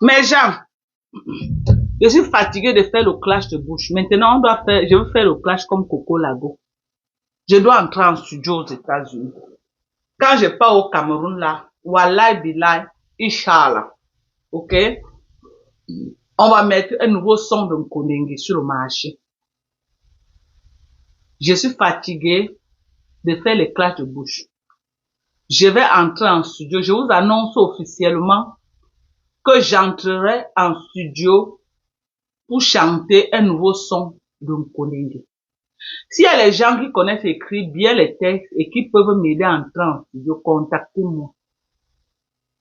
Mais Jean, je suis fatigué de faire le clash de bouche. Maintenant, je veux faire le clash comme Coco Lago. Je dois entrer en studio aux États-Unis. Quand je pars au Cameroun là, Wallahi Bilal, Inch'Allah, ok? On va mettre un nouveau son de Nkondengue sur le marché. Je suis fatigué de faire les clashs de bouche. Je vais entrer en studio. Je vous annonce officiellement que j'entrerai en studio pour chanter un nouveau son de Nkondengue. S'il y a les gens qui connaissent écrire bien les textes et qui peuvent m'aider à entrer en studio, contactez-moi.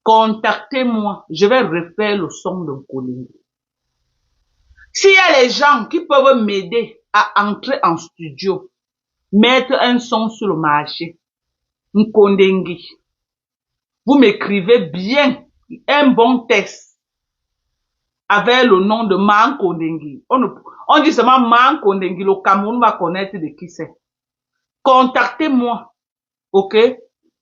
Contactez-moi. Je vais refaire le son de Nkondengue. S'il y a les gens qui peuvent m'aider à entrer en studio, mettre un son sur le marché, Nkondengue, vous m'écrivez bien un bon texte avec le nom de Man Nkondengue. On dit seulement Man Nkondengue, le Cameroun va connaître de qui c'est. Contactez-moi, ok?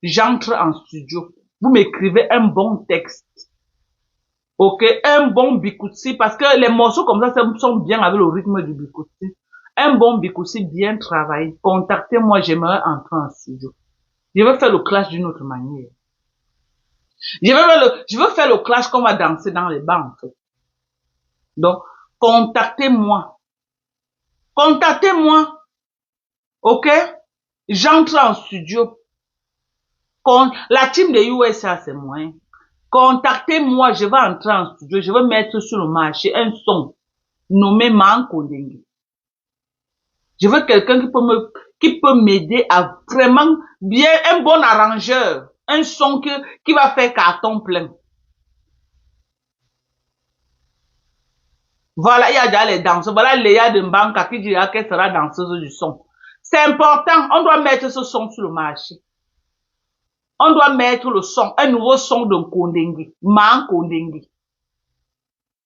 J'entre en studio. Vous m'écrivez un bon texte. Ok? Un bon bikoutsi, parce que les morceaux comme ça sont bien avec le rythme du bikoutsi. Un bon bikoutsi bien travaillé. Contactez-moi, j'aimerais entrer en studio. Je vais faire le clash d'une autre manière. Je veux faire le clash qu'on va danser dans les bancs, en fait. Donc, contactez-moi. Contactez-moi. Ok? J'entre en studio. La team de USA, c'est moi. Contactez-moi, je vais entrer en studio, je vais mettre sur le marché un son nommé Man Nkondengue. Je veux quelqu'un qui peut m'aider à vraiment bien, un bon arrangeur, un son qui va faire carton plein. Voilà, il y a déjà les danseurs. Voilà Léa de Mbanka qui dira qu'elle sera danseuse du son. C'est important, on doit mettre ce son sur le marché. On doit mettre le son, un nouveau son de Nkondengue, Man Nkondengue.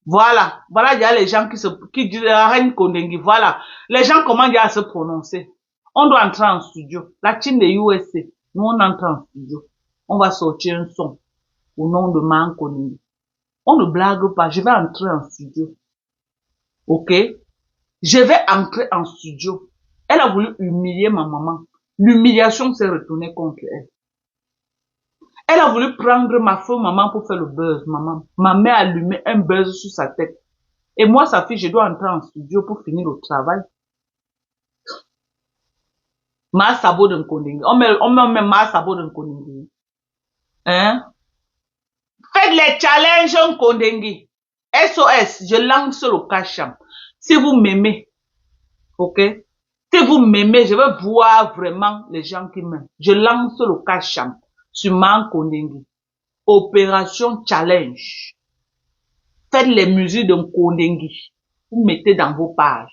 Voilà, voilà déjà les gens qui disent la reine Nkondengue. Voilà, les gens commencent déjà à se prononcer. On doit entrer en studio. La team de USA, nous on entre en studio. On va sortir un son au nom de Man Nkondengue. On ne blague pas, je vais entrer en studio. Ok? Je vais entrer en studio. Elle a voulu humilier ma maman. L'humiliation s'est retournée contre elle. Elle a voulu prendre ma faux maman pour faire le buzz, maman. Ma mère a allumé un buzz sur sa tête. Et moi, sa fille, je dois entrer en studio pour finir le travail. Ma sabot de Nkondengue. On met ma sabot de Nkondengue. Hein? Faites les challenges Nkondengue. SOS, je lance le cacham. Si vous m'aimez, ok? Si vous m'aimez, je veux voir vraiment les gens qui m'aiment. Je lance le cacham sur Man Nkondengue. Opération challenge. Faites les musiques de Nkondengue. Vous mettez dans vos pages.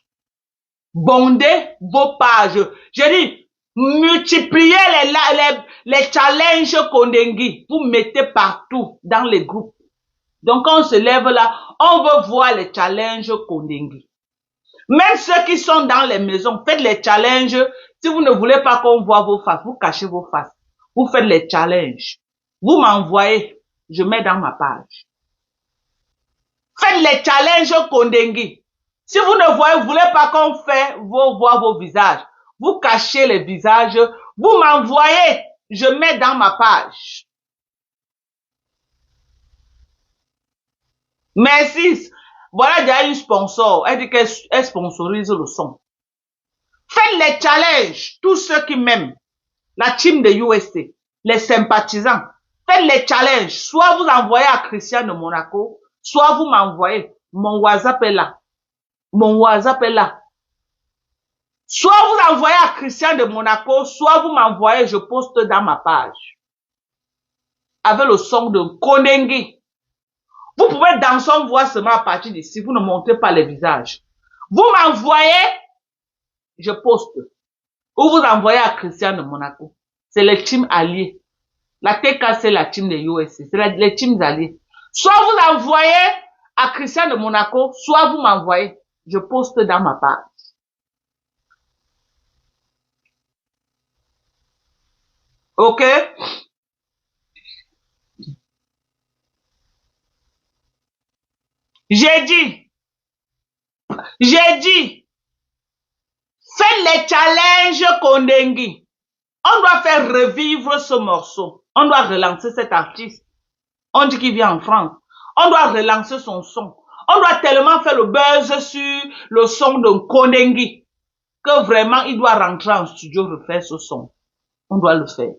Bondez vos pages. Je dis, multipliez les challenges Nkondengue. Vous mettez partout dans les groupes. Donc, quand on se lève là, on veut voir les challenges Nkondengue. Même ceux qui sont dans les maisons, faites les challenges. Si vous ne voulez pas qu'on voit vos faces, vous cachez vos faces. Vous faites les challenges. Vous m'envoyez, je mets dans ma page. Faites les challenges Nkondengue. Si vous ne voulez pas qu'on fait voir vos visages, vous cachez les visages, vous m'envoyez, je mets dans ma page. Merci. Voilà déjà une sponsor. Elle dit qu'elle sponsorise le son. Faites les challenges, tous ceux qui m'aiment. La team de USA, les sympathisants. Faites les challenges. Soit vous envoyez à Christian de Monaco, soit vous m'envoyez. Mon WhatsApp est là. Mon WhatsApp est là. Soit vous envoyez à Christian de Monaco, soit vous m'envoyez, je poste dans ma page. Avec le son de Nkondengue. Vous pouvez danser, on voit seulement à partir d'ici, vous ne montrez pas les visages. Vous m'envoyez, je poste. Ou vous envoyez à Christian de Monaco. C'est les teams alliés. La TK, c'est la team de USA. C'est les teams alliés. Soit vous envoyez à Christian de Monaco, soit vous m'envoyez. Je poste dans ma page. Ok? J'ai dit, faites les challenges Kondengi. On doit faire revivre ce morceau. On doit relancer cet artiste. On dit qu'il vient en France. On doit relancer son son. On doit tellement faire le buzz sur le son de Kondengi que vraiment il doit rentrer en studio refaire ce son. On doit le faire.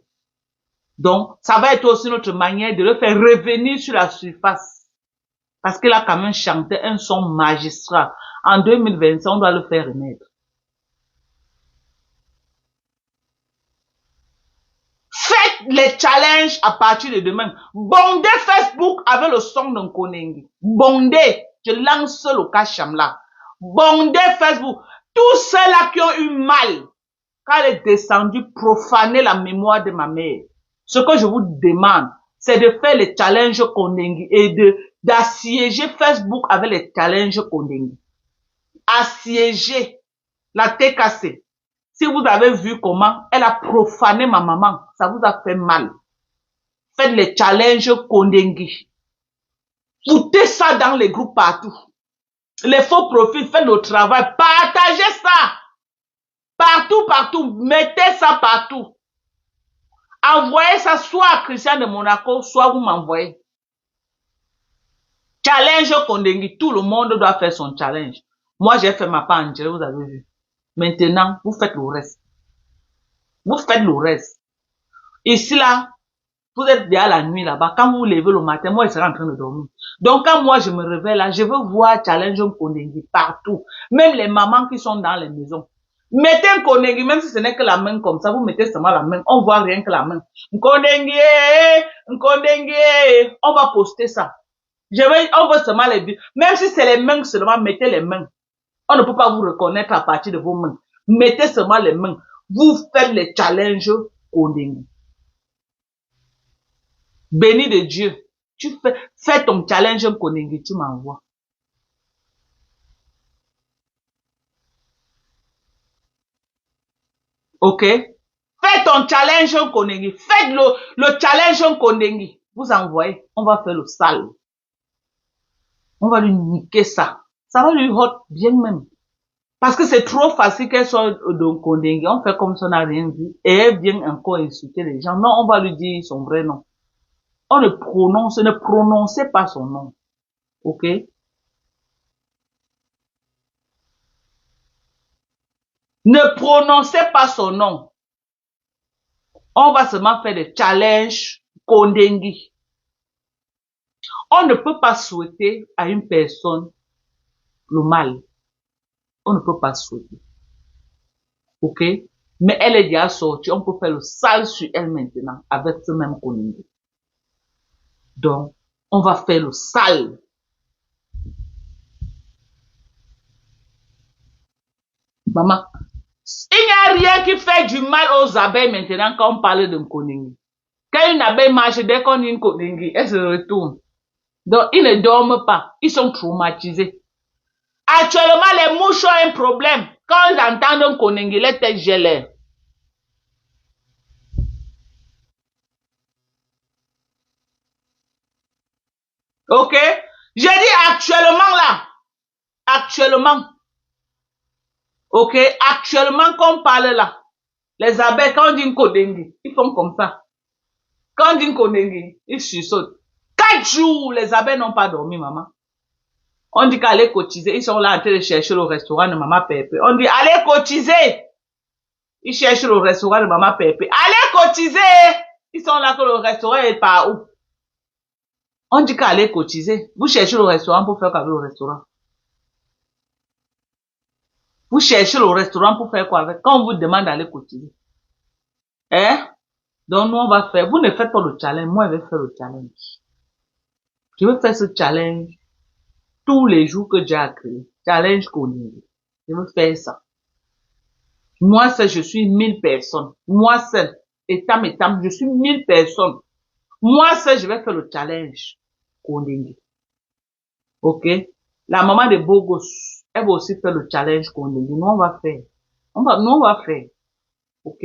Donc, ça va être aussi notre manière de le faire revenir sur la surface. Parce qu'il a quand même chanté un son magistral. En 2025, on doit le faire remettre. Faites les challenges à partir de demain. Bondez Facebook avec le son de Kondengi. Bondez. Je lance le cacham là. Bondez Facebook. Tous ceux-là qui ont eu mal quand elle est descendue profaner la mémoire de ma mère. Ce que je vous demande, c'est de faire les challenges Kondengi et d'assiéger Facebook avec les challenges Kondengi. Assiéger la TKC. Si vous avez vu comment elle a profané ma maman, ça vous a fait mal. Faites les challenges Kondengi. Foutez ça dans les groupes partout. Les faux profils, faites le travail. Partagez ça. Partout. Mettez ça partout. Envoyez ça soit à Christian de Monaco, soit vous m'envoyez. Challenge Kondengi. Tout le monde doit faire son challenge. Moi, j'ai fait ma part en direct, vous avez vu. Maintenant, vous faites le reste. Vous faites le reste. Ici, là, vous êtes déjà la nuit là-bas. Quand vous vous levez le matin, moi, je serai en train de dormir. Donc, quand moi, je me réveille là, je veux voir Challenge Kondengi partout. Même les mamans qui sont dans les maisons. Mettez un Kondengi, même si ce n'est que la main comme ça, vous mettez seulement la main. On voit rien que la main. Kondengi, on va poster ça. On veut seulement les dire. Même si c'est les mains seulement, mettez les mains. On ne peut pas vous reconnaître à partir de vos mains. Mettez seulement les mains. Vous faites les challenges Kondengi. Béni de Dieu. Tu fais ton challenge Kondengi, tu m'envoies. Ok? Fais ton challenge Kondengi. Faites le challenge Kondengi. Vous envoyez. On va faire le sale. On va lui niquer ça. Ça va lui hot bien même. Parce que c'est trop facile qu'elle soit de Kondengi. On fait comme si on n'a rien vu. Et elle vient encore insulter les gens. Non, on va lui dire son vrai nom. Ne prononcez pas son nom. Ok? Ne prononcez pas son nom. On va seulement faire des challenges Kondengi. On ne peut pas souhaiter à une personne le mal. On ne peut pas souhaiter. Ok? Mais elle est déjà sortie. On peut faire le sale sur elle maintenant avec ce même Kondengi. Donc, on va faire le sale. Maman, il n'y a rien qui fait du mal aux abeilles maintenant quand on parle de Kondengi. Quand une abeille marche, dès qu'on dit une Kondengi, elle se retourne. Donc, ils ne dorment pas. Ils sont traumatisés. Actuellement, les mouches ont un problème. Quand ils entendent un Kondengi, les têtes gelées. Ok? J'ai dit actuellement là. Actuellement. Ok? Actuellement, qu'on parle là. Les abeilles, quand on dit une Kondengi, ils font comme ça. Quand on dit une Kondengi, ils chuchotent. 4 jours, les abeilles n'ont pas dormi, maman. On dit qu'aller cotiser. Ils sont là en train de chercher le restaurant de maman Pépé. On dit, allez cotiser. Ils cherchent le restaurant de maman Pépé. Allez cotiser. Ils sont là que le restaurant est par où? On dit qu'aller cotiser. Vous cherchez le restaurant pour faire quoi avec le restaurant? Vous cherchez le restaurant pour faire quoi avec? Quand on vous demande d'aller cotiser. Hein? Donc nous on va faire. Vous ne faites pas le challenge. Moi je vais faire le challenge. Je vais faire ce challenge tous les jours que Dieu a créé. Challenge Kondengi. Je veux faire ça. Moi seul, je suis 1000 personnes. Moi seul, étam, je suis 1000 personnes. Moi seul, je vais faire le challenge Kondengi. Ok? La maman de Bogos, elle va aussi faire le challenge Kondengi. Nous, on va faire. Nous, on va faire. Ok?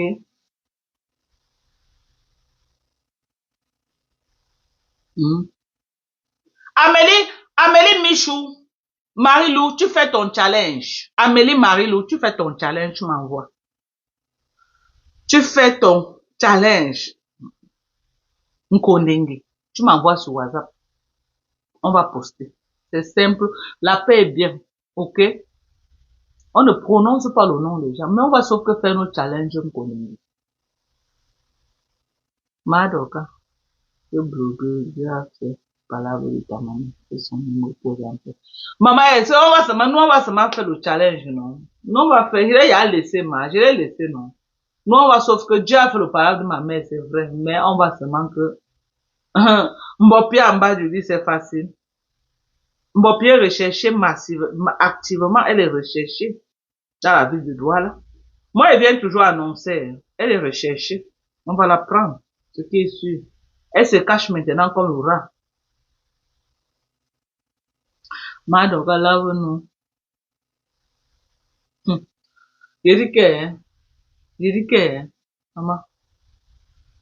Hmm. Amélie Michou, Marie-Lou, tu fais ton challenge. Amélie Marie-Lou, tu fais ton challenge, tu m'envoies. Tu fais ton challenge. Nkondenge. Tu m'envoies sur WhatsApp. On va poster. C'est simple. La paix est bien. Ok? On ne prononce pas le nom des gens, mais on va sauf que faire nos challenges Nkondenge. Madoka. Le blogueur, il a fait palabra de ta maman. C'est son numéro pour rentrer. Maman, nous, on va seulement faire le challenge, non? Nous, on va faire, je l'ai laissé, je l'ai laissé, non? Nous, on va sauf que Dieu a fait le parole de ma mère, c'est vrai, mais on va seulement que, Mbopi en bas du lit, c'est facile. Mbopi est recherchée massivement, activement, elle est recherchée dans la ville de Douala. Moi, elle vient toujours annoncer, elle est recherchée. On va la prendre, ce qui est sûr. Elle se cache maintenant comme le rat. Madoka lave nous. Je dis que, maman,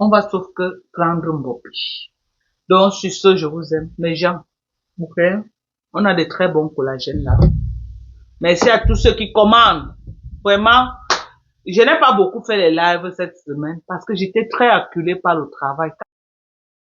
on va sauf que prendre Mbopi. Donc, sur ce, je vous aime. Mes gens, ok? On a de très bons collagènes là. Merci à tous ceux qui commandent. Vraiment, je n'ai pas beaucoup fait les lives cette semaine parce que j'étais très acculée par le travail.